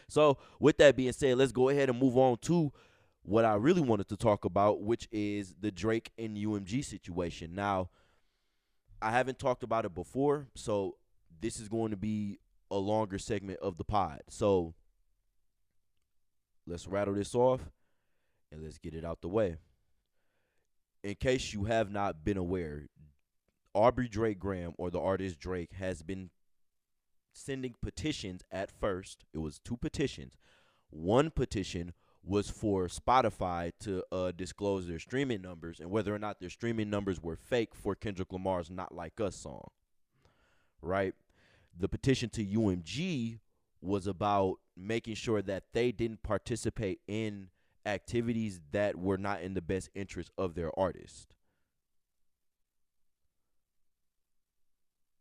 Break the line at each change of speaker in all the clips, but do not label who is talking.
So with that being said, let's go ahead and move on to what I really wanted to talk about, which is the Drake and UMG situation. Now, I haven't talked about it before, so this is going to be a longer segment of the pod. So let's rattle this off and let's get it out the way. In case you have not been aware, Aubrey Drake Graham, or the artist Drake, has been sending petitions at first. It was two petitions. One petition was for Spotify to disclose their streaming numbers and whether or not their streaming numbers were fake for Kendrick Lamar's Not Like Us song, right? The petition to UMG was about making sure that they didn't participate in activities that were not in the best interest of their artist.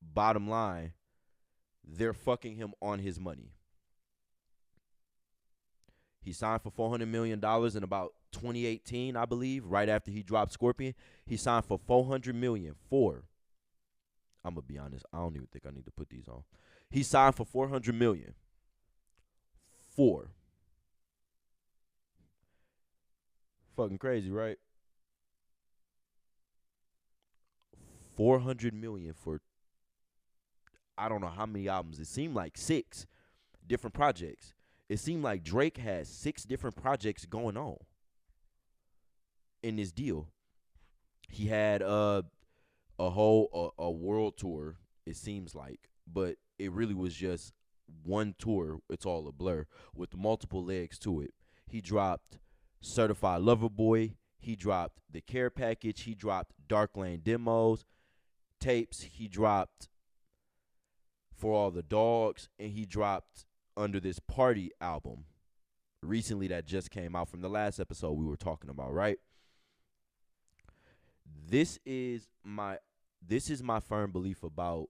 Bottom line, they're fucking him on his money. He signed for $400 million in about 2018, I believe, right after he dropped Scorpion. He signed for $400 million for. I'm gonna be honest. I don't even think I need to put these on. He signed for $400 million for. Fucking crazy, right? $400 million for I don't know how many albums. It seemed like 6 different projects. It seemed like Drake had 6 different projects going on in this deal. He had a whole a world tour, it seems like, but it really was just one tour. It's all a blur with multiple legs to it. He dropped Certified Lover Boy. He dropped the Care Package. He dropped Dark Lane demos, tapes. He dropped For All the Dogs, and he dropped Under This Party album recently that just came out from the last episode we were talking about, right? This is my firm belief about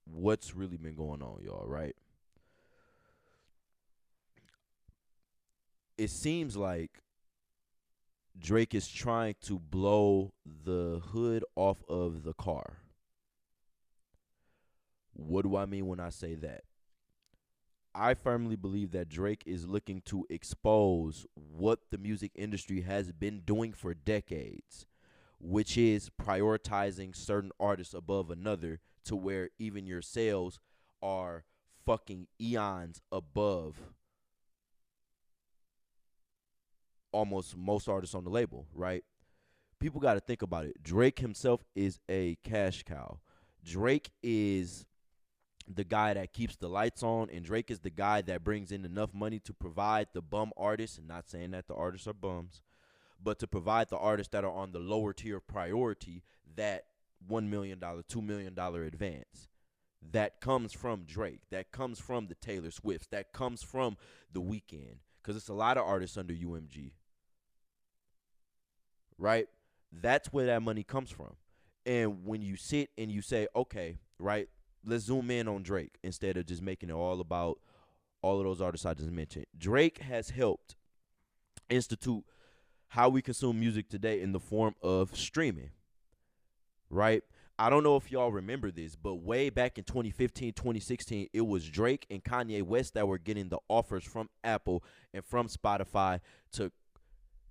what's really been going on, y'all, right? It seems like Drake is trying to blow the hood off of the car. What do I mean when I say that? I firmly believe that Drake is looking to expose what the music industry has been doing for decades, which is prioritizing certain artists above another to where even your sales are fucking eons above almost most artists on the label, right? People got to think about it. Drake himself is a cash cow. Drake is the guy that keeps the lights on, and Drake is the guy that brings in enough money to provide the bum artists, and not saying that the artists are bums, but to provide the artists that are on the lower tier priority that $1 million, $2 million advance. That comes from Drake. That comes from the Taylor Swifts. That comes from The Weeknd. Because it's a lot of artists under UMG. Right? That's where that money comes from. And when you sit and you say, okay, right, let's zoom in on Drake instead of just making it all about all of those artists I just mentioned. Drake has helped institute how we consume music today in the form of streaming, right? I don't know if y'all remember this, but way back in 2015, 2016, it was Drake and Kanye West that were getting the offers from Apple and from Spotify to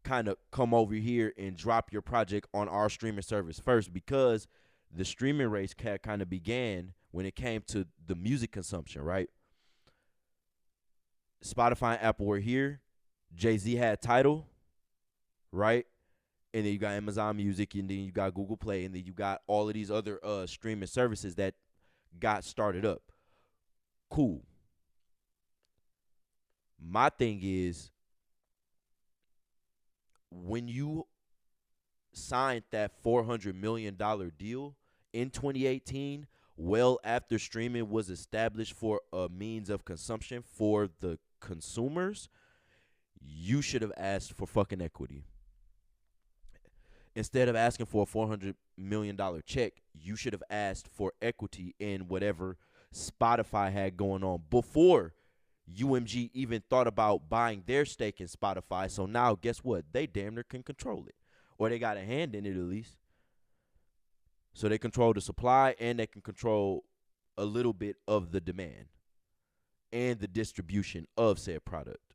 kind of come over here and drop your project on our streaming service first, because the streaming race kind of began when it came to the music consumption, right? Spotify and Apple were here. Jay-Z had Tidal, right? And then you got Amazon Music, and then you got Google Play, and then you got all of these other streaming services that got started up. Cool. My thing is, when you signed that $400 million deal in 2018, well after streaming was established for a means of consumption for the consumers, you should have asked for fucking equity. Instead of asking for a $400 million check, you should have asked for equity in whatever Spotify had going on before UMG even thought about buying their stake in Spotify. So now, guess what? They damn near can control it. Or they got a hand in it at least. So they control the supply and they can control a little bit of the demand. and the distribution of said product.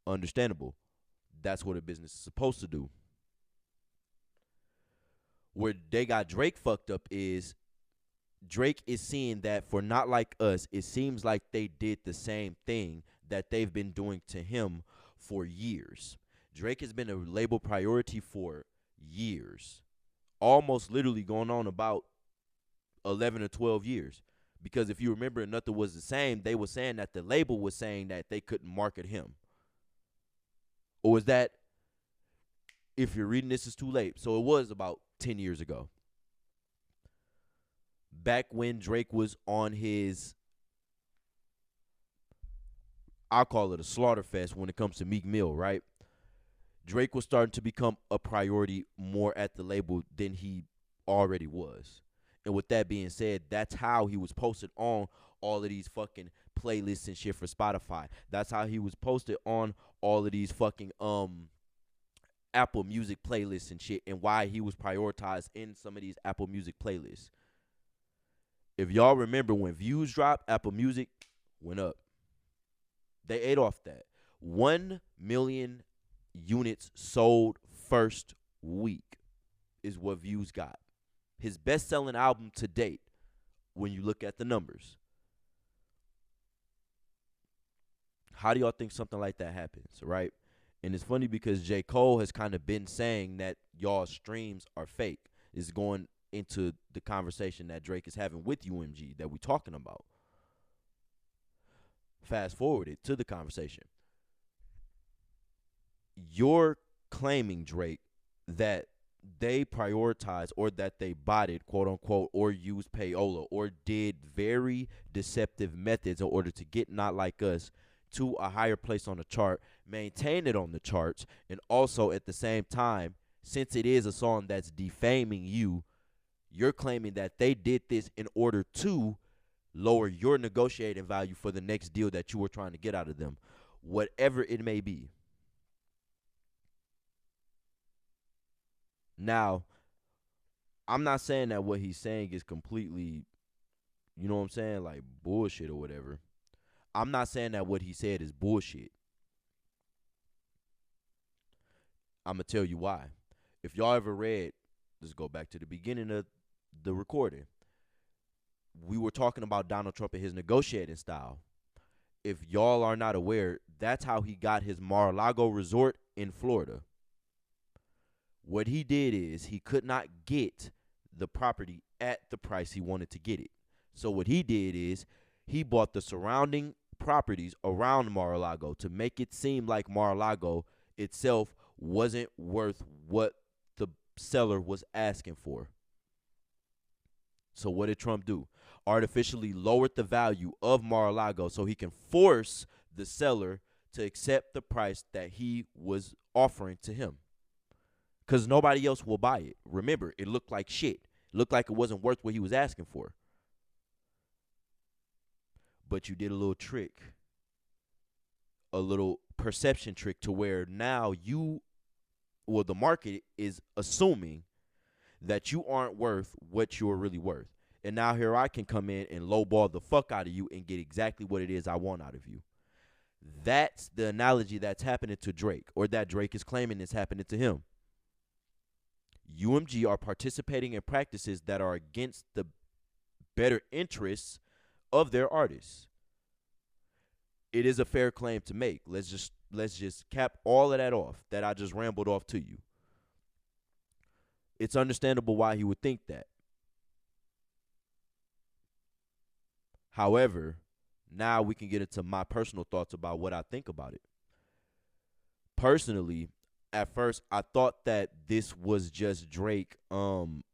Understandable. That's what a business is supposed to do. Where they got Drake fucked up is Drake is seeing that for Not Like Us, it seems like they did the same thing that they've been doing to him for years. Drake has been a label priority for years, almost literally going on about 11 or 12 years. Because if you remember, Nothing Was the Same, they were saying that the label was saying that they couldn't market him. Or was that, if you're reading this, is too late? So it was about 10 years ago. Back when Drake was on his, I'll call it a slaughter fest when it comes to Meek Mill, right? Drake was starting to become a priority more at the label than he already was. And with that being said, that's how he was posted on all of these fucking playlists and shit for Spotify. That's how he was posted on all of these fucking Apple Music playlists and shit, and why he was prioritized in some of these Apple Music playlists. If y'all remember when views dropped, Apple Music went up. They ate off that. 1 million units sold first week is what views got. His best-selling album to date, when you look at the numbers. How do y'all think something like that happens, right? And it's funny because J. Cole has kind of been saying that y'all's streams are fake. It's going into the conversation that Drake is having with UMG that we're talking about. Fast forwarded to the conversation. You're claiming, Drake, that they prioritized or that they botted, quote unquote, or used payola or did very deceptive methods in order to get Not Like Us to a higher place on the chart, maintain it on the charts, and also at the same time, since it is a song that's defaming you, you're claiming that they did this in order to lower your negotiating value for the next deal that you were trying to get out of them, whatever it may be. Now, I'm not saying that what he's saying is completely, you know what I'm saying, like bullshit or whatever. I'm not saying that what he said is bullshit. I'm going to tell you why. If y'all ever read, let's go back to the beginning of the recording. We were talking about Donald Trump and his negotiating style. If y'all are not aware, that's how he got his Mar-a-Lago resort in Florida. What he did is he could not get the property at the price he wanted to get it. So what he did is he bought the surrounding properties around Mar-a-Lago to make it seem like Mar-a-Lago itself wasn't worth what the seller was asking for. So what did Trump do? Artificially lowered the value of Mar-a-Lago so he can force the seller to accept the price that he was offering to him. Because nobody else will buy it. Remember, it looked like shit. It looked like it wasn't worth what he was asking for. But you did a little trick. A little perception trick to where now the market is assuming that you aren't worth what you're really worth. And now here I can come in and lowball the fuck out of you and get exactly what it is I want out of you. That's the analogy that's happening to Drake, or that Drake is claiming is happening to him. UMG are participating in practices that are against the better interests of their artists. It is a fair claim to make. Let's just cap all of that off that I just rambled off to you. It's understandable why he would think that. However, now we can get into my personal thoughts about what I think about it. Personally, at first, I thought that this was just Drake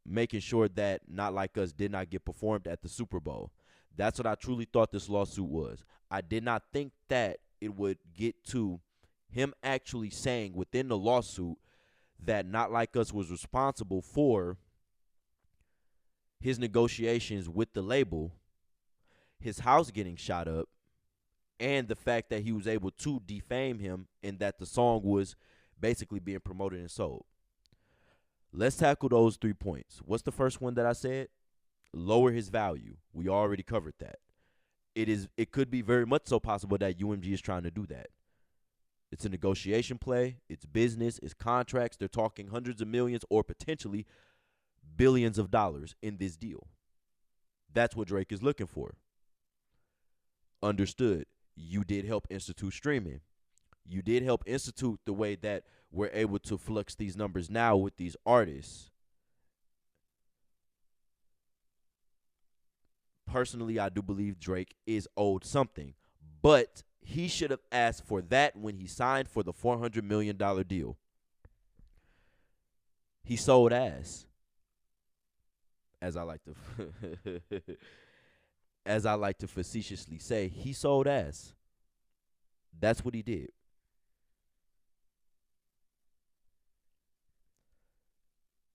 making sure that Not Like Us did not get performed at the Super Bowl. That's what I truly thought this lawsuit was. I did not think that it would get to him actually saying within the lawsuit that Not Like Us was responsible for his negotiations with the label, his house getting shot up, and the fact that he was able to defame him and that the song was basically being promoted and sold. Let's tackle those 3 points. What's the first one that I said? Lower his value. We already covered that. It could be very much so possible that UMG is trying to do that. It's a negotiation play. It's business. It's contracts. They're talking hundreds of millions or potentially billions of dollars in this deal. That's what Drake is looking for. Understood. You did help institute streaming. You did help institute the way that we're able to flux these numbers now with these artists. Personally, I do believe Drake is owed something, but he should have asked for that when he signed for the $400 million deal. He sold ass, as I like to as I like to facetiously say. He sold ass. That's what he did.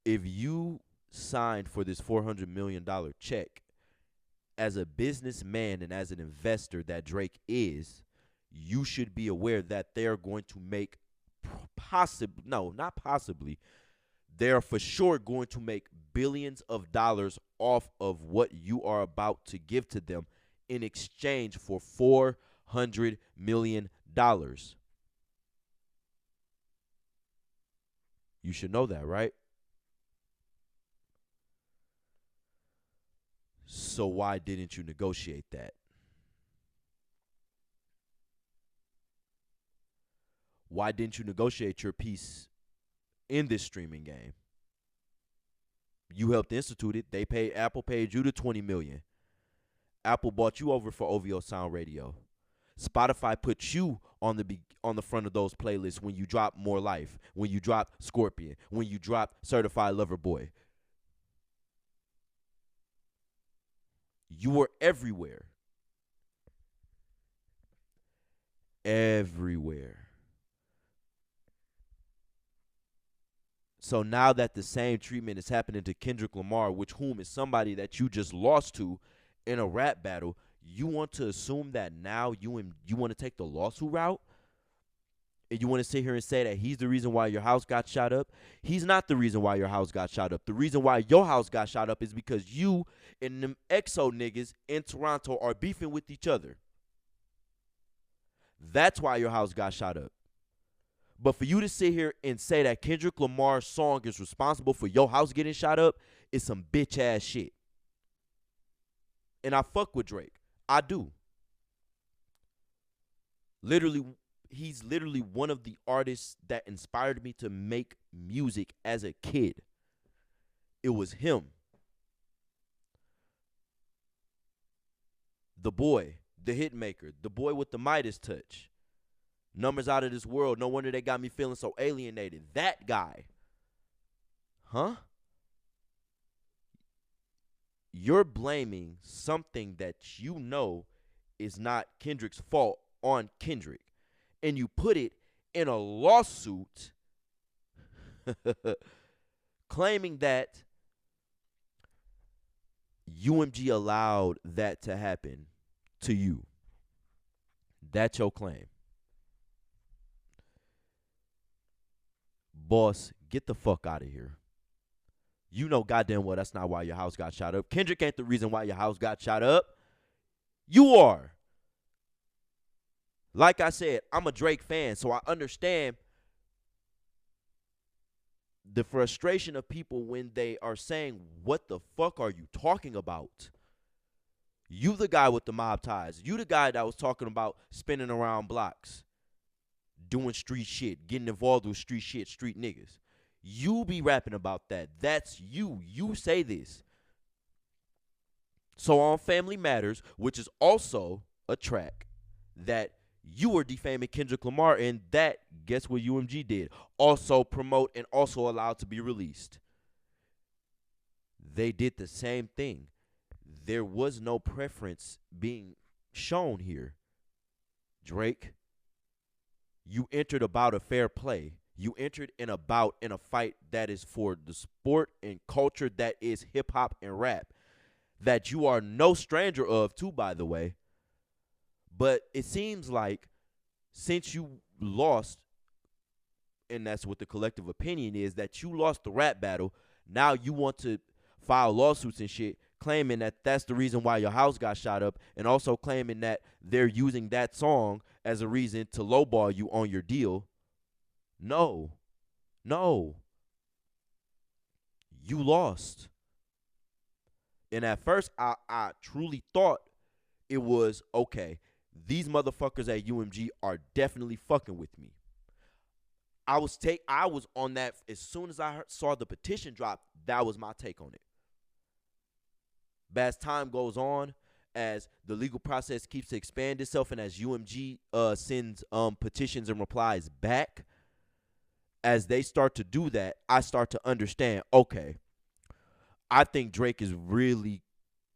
If you signed for this $400 million check, as a businessman and as an investor that Drake is, you should be aware that they're going to make not possibly, they're for sure going to make billions of dollars off of what you are about to give to them in exchange for $400 million. You should know that, right? So why didn't you negotiate that? Why didn't you negotiate your piece in this streaming game? You helped institute it. Apple paid you the $20 million. Apple bought you over for OVO Sound Radio. Spotify put you on the front of those playlists when you drop More Life, when you drop Scorpion, when you drop Certified Lover Boy. You were everywhere. Everywhere. So now that the same treatment is happening to Kendrick Lamar, whom is somebody that you just lost to in a rap battle, you want to assume that now you want to take the lawsuit route? And you want to sit here and say that he's the reason why your house got shot up? He's not the reason why your house got shot up. The reason why your house got shot up is because you and them EXO niggas in Toronto are beefing with each other. That's why your house got shot up. But for you to sit here and say that Kendrick Lamar's song is responsible for your house getting shot up is some bitch ass shit. And I fuck with Drake. I do. He's literally one of the artists that inspired me to make music as a kid. It was him. The boy, the hit maker, the boy with the Midas touch. Numbers out of this world. No wonder they got me feeling so alienated. That guy. Huh? You're blaming something that you know is not Kendrick's fault on Kendrick. And you put it in a lawsuit claiming that UMG allowed that to happen to you. That's your claim. Boss, get the fuck out of here. You know goddamn well that's not why your house got shot up. Kendrick ain't the reason why your house got shot up. You are. Like I said, I'm a Drake fan, so I understand the frustration of people when they are saying, what the fuck are you talking about? You the guy with the mob ties. You the guy that was talking about spinning around blocks, doing street shit, getting involved with street shit, street niggas. You be rapping about that. That's you. You say this. So on Family Matters, which is also a track that you were defaming Kendrick Lamar, and that, guess what UMG did? Also promote and also allowed to be released. They did the same thing. There was no preference being shown here. Drake, you entered about a fair play. You entered in a fight that is for the sport and culture that is hip-hop and rap, that you are no stranger of, too, by the way. But it seems like since you lost, and that's what the collective opinion is, that you lost the rap battle, now you want to file lawsuits and shit claiming that that's the reason why your house got shot up, and also claiming that they're using that song as a reason to lowball you on your deal. No, no, you lost. And at first, I truly thought it was okay. These motherfuckers at UMG are definitely fucking with me. I was on that as soon as saw the petition drop. That was my take on it. But as time goes on, as the legal process keeps to expand itself, and as UMG sends petitions and replies back, as they start to do that, I start to understand. Okay, I think Drake is really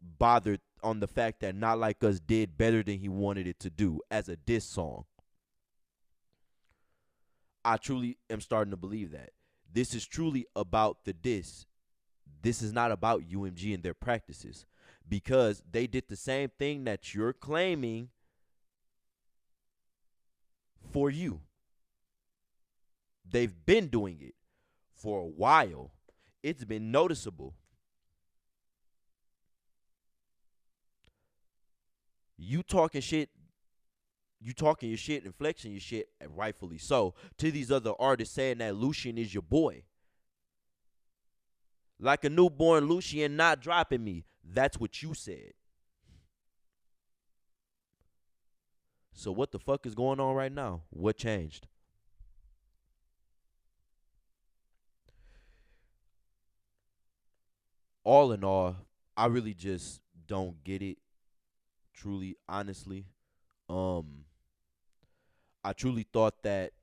bothered on the fact that Not Like Us did better than he wanted it to do as a diss song. I truly am starting to believe that. This is truly about the diss. This is not about UMG and their practices, because they did the same thing that you're claiming for you. They've been doing it for a while. It's been noticeable. You talking shit, you talking your shit and flexing your shit, and rightfully so, to these other artists saying that Lucian is your boy. Like a newborn Lucian not dropping me. That's what you said. So what the fuck is going on right now? What changed? All in all, I really just don't get it. Truly, honestly. Um, I truly thought that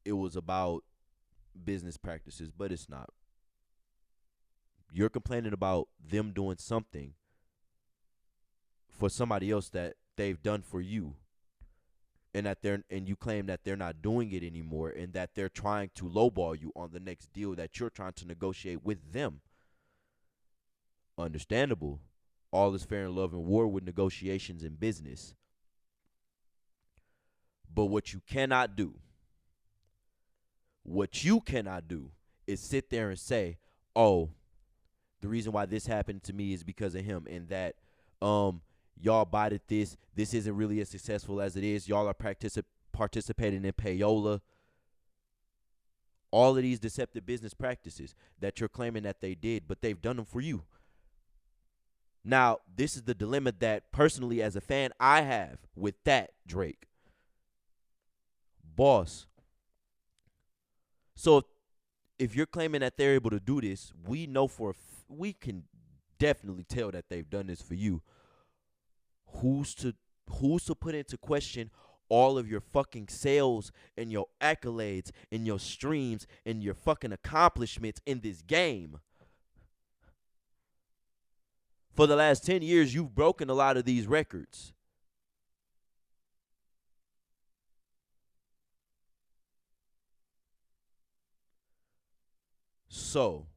it was about business practices, but it's not. You're complaining about them doing something for somebody else that they've done for you, and you claim that they're not doing it anymore, and that they're trying to lowball you on the next deal that you're trying to negotiate with them. Understandable. All is fair in love and war with negotiations in business. But what you cannot do is sit there and say, oh, the reason why this happened to me is because of him, and that y'all bought it this isn't really as successful as it is. Y'all are participating in payola. All of these deceptive business practices that you're claiming that they did, but they've done them for you. Now, this is the dilemma that personally as a fan I have with that, Drake. Boss. So if you're claiming that they're able to do this, we know we can definitely tell that they've done this for you. Who's to put into question all of your fucking sales and your accolades and your streams and your fucking accomplishments in this game? For the last 10 years, you've broken a lot of these records. So,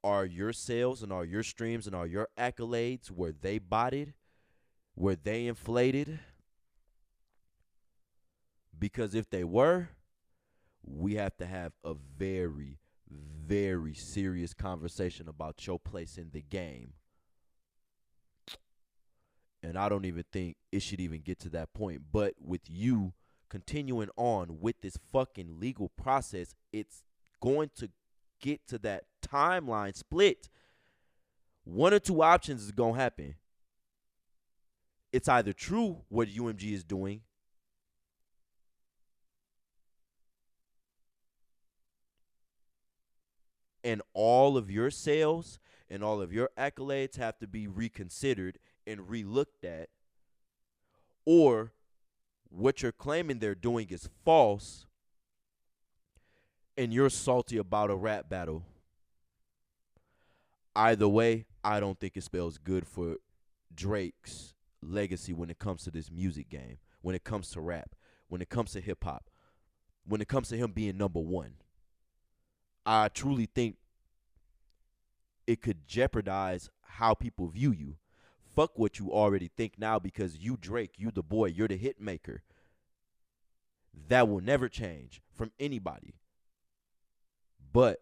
are your sales and are your streams and are your accolades, were they botted? Were they inflated? Because if they were, we have to have a very, very serious conversation about your place in the game. And I don't even think it should even get to that point. But with you continuing on with this fucking legal process, it's going to get to that timeline split. One or two options is going to happen. It's either true what UMG is doing, and all of your sales and all of your accolades have to be reconsidered and relooked at, or what you're claiming they're doing is false and you're salty about a rap battle. Either way, I don't think it spells good for Drake's legacy when it comes to this music game, when it comes to rap, when it comes to hip hop, when it comes to him being number one. I truly think it could jeopardize how people view you. Fuck what you already think now, because you Drake, you the boy, you're the hit maker. That will never change from anybody. But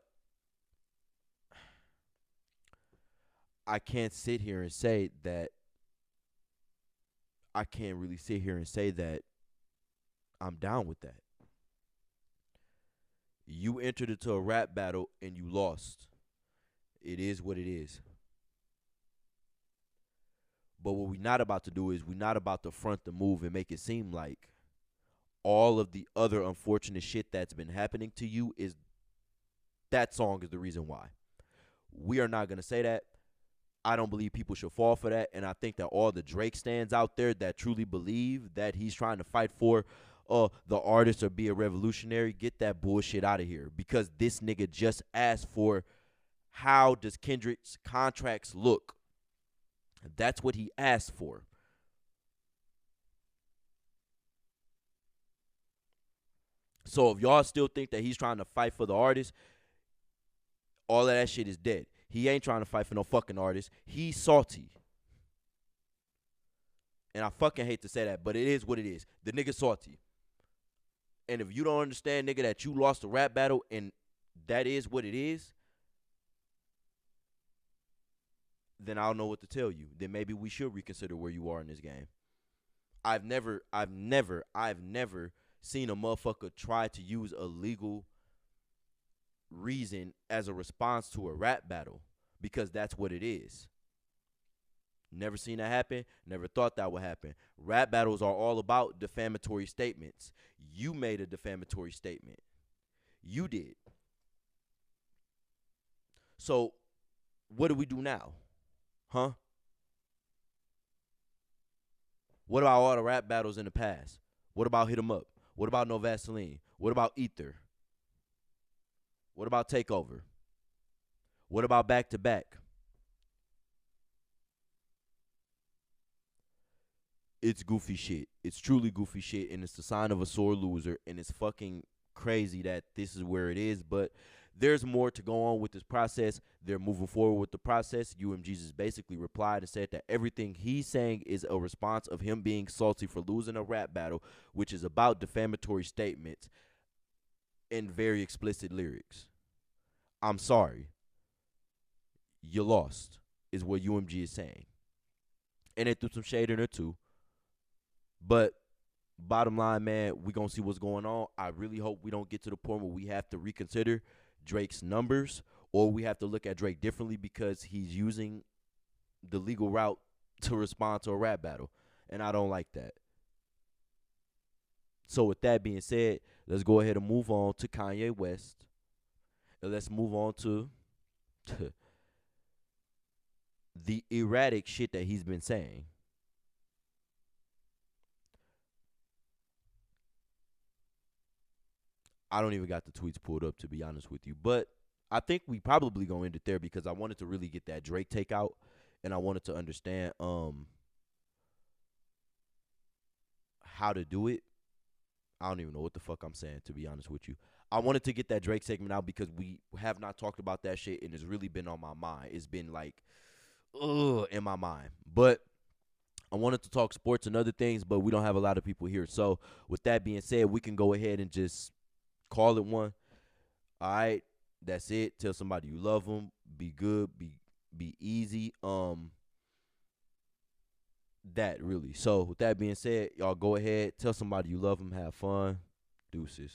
I can't sit here and say that I can't really sit here and say that I'm down with that. You entered into a rap battle and you lost. It is what it is. But what we're not about to do is we're not about to front the move and make it seem like all of the other unfortunate shit that's been happening to you is that song is the reason why. We are not gonna say that. I don't believe people should fall for that, and I think that all the Drake stands out there that truly believe that he's trying to fight for the artist or be a revolutionary, get that bullshit out of here because this nigga just asked for how does Kendrick's contracts look. That's what he asked for. So if y'all still think that he's trying to fight for the artist, all of that shit is dead. He ain't trying to fight for no fucking artist. He's salty. And I fucking hate to say that, but it is what it is. The nigga salty. And if you don't understand, nigga, that you lost a rap battle and that is what it is, then I don't know what to tell you. Then maybe we should reconsider where you are in this game. I've never seen a motherfucker try to use a legal reason as a response to a rap battle because that's what it is. Never seen that happen. Never thought that would happen. Rap battles are all about defamatory statements. You made a defamatory statement. You did. So, what do we do now? Huh? What about all the rap battles in the past? What about Hit 'em Up? What about No Vaseline? What about Ether? What about Takeover? What about Back to Back? It's goofy shit. It's truly goofy shit, and it's the sign of a sore loser, and it's fucking crazy that this is where it is, but there's more to go on with this process. They're moving forward with the process. UMG just basically replied and said that everything he's saying is a response of him being salty for losing a rap battle, which is about defamatory statements and very explicit lyrics. I'm sorry. You lost, is what UMG is saying. And they threw some shade in there too. But bottom line, man, we gonna see what's going on. I really hope we don't get to the point where we have to reconsider Drake's numbers or we have to look at Drake differently because he's using the legal route to respond to a rap battle. And I don't like that. So with that being said, let's go ahead and move on to Kanye West. And let's move on to the erratic shit that he's been saying. I don't even got the tweets pulled up to be honest with you, but I think we probably gonna end it there because I wanted to really get that Drake take out, and I wanted to understand how to do it. I don't even know what the fuck I'm saying to be honest with you. I wanted to get that Drake segment out because we have not talked about that shit and it's really been on my mind. It's been like in my mind, but I wanted to talk sports and other things, but we don't have a lot of people here. So with that being said, we can go ahead and just call it one. All right, that's it. Tell somebody you love them. Be good. Be easy. That really. So with that being said, y'all go ahead. Tell somebody you love them. Have fun. Deuces.